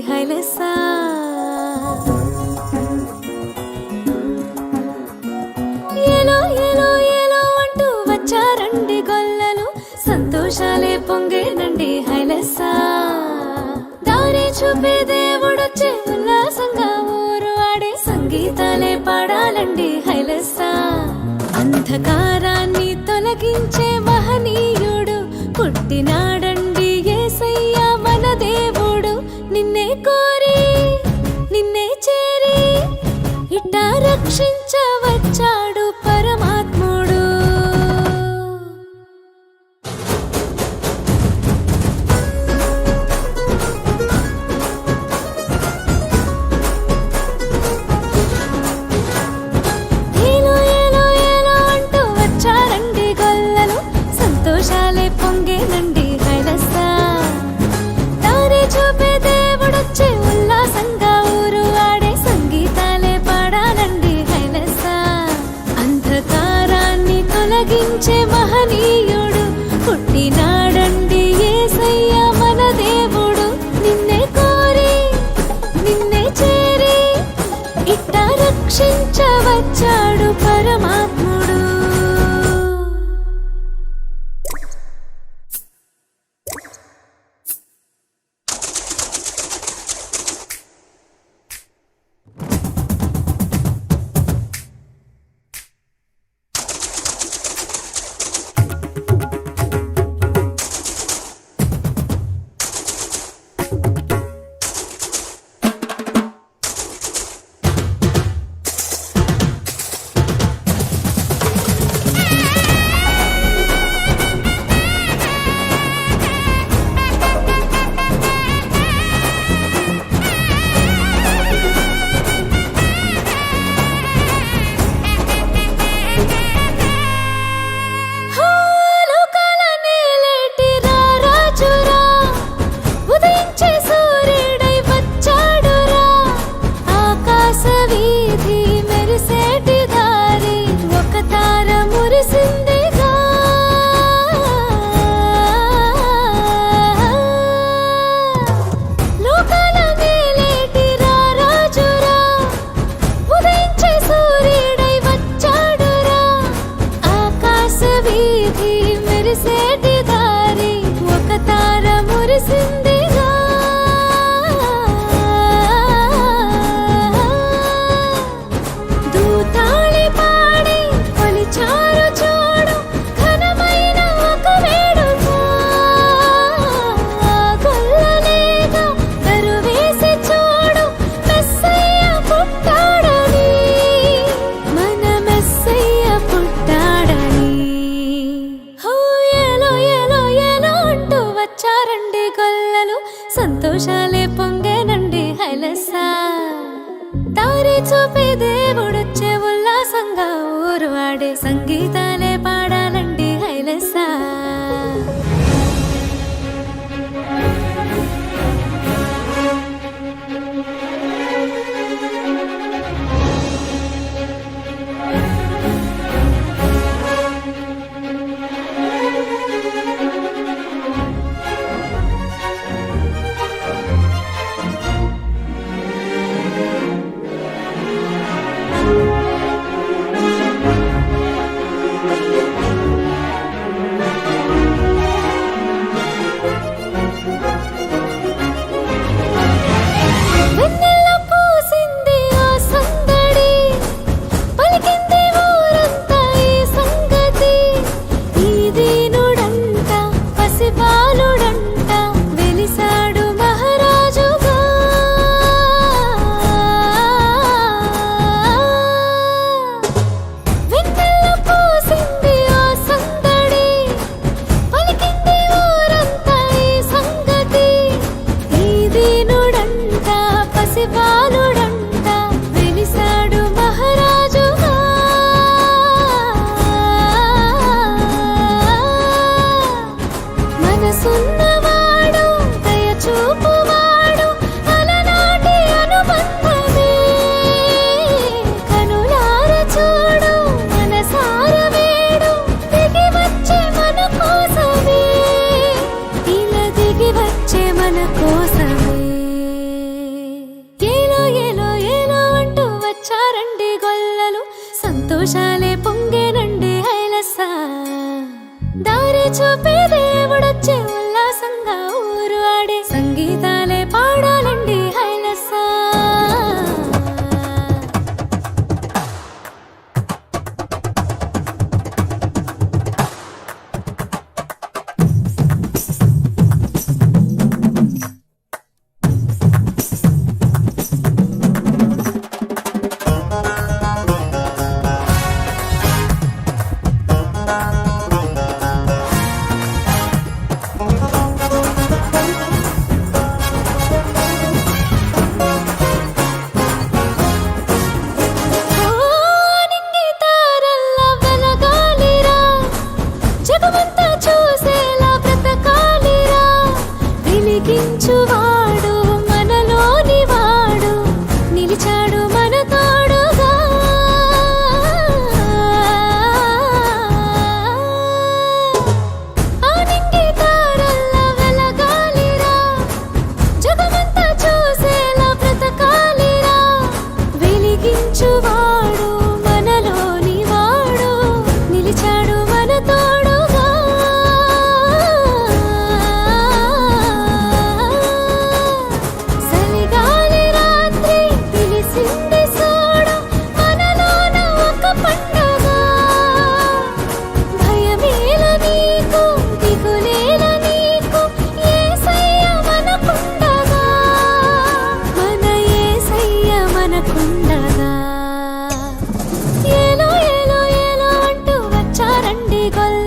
హైలెస్సా. ఏలో ఏలో ఏలో అంటూ వచ్చారండి గొల్లలు, సంతోషాలే పొంగేనండి హైలెస్సా. దారి చూపే దేవుడొచ్చే ఉల్లాసంగా ఊరు ఆడే సంగీతాలే పాడాలండి హైలెస్సా. అంధకారాన్ని తొలగించే మహనీయుడు పుట్టినాడండి యేసయ్య మన దేవుడు. నిన్నే కోరి నిన్నే చేరి ఇట్టా రక్షించవచ్చాడు పరమాత్ముడు. ఏలో ఏలో ఏలో అంటూ వచ్చారండి గొల్లలు, సంతోషాలే పొంగేనండి హైలెస్సా. దారి చూపే దేవుడొచ్చే ఉల్లాసంగా ఊరు ఆడే సంగీతాలే పాడాలండి హైలెస్సా. అంధకారాన్ని తొలగించే మహనీయుడు పుట్టినాడండి యేసయ్య మన దేవుడు. నిన్నే కోరి నిన్నే చేరి ఇట్టా రక్షించవచ్చాడు పరమాత్ముడు. ఏలో దారి చూపే దేవుడొచ్చే ఉల్లాసంగా ఊరు ఆడే సంగీతాలే పాడాలండి హైలెస్సా. వెలిగించువాడు మనలోని వాడు నిలిచాడు మన తోడుగా. ఆ నింగి తారల్లా వెలగాలిరా, జగమంతా చూసేలా బ్రతకాలిరా. వెలిగించువాడు మనలోని వాడు నిలిచాడు మన తోడుగా. ఏలో ఏలో ఏలో అంటూ వచ్చారండి గొల్ల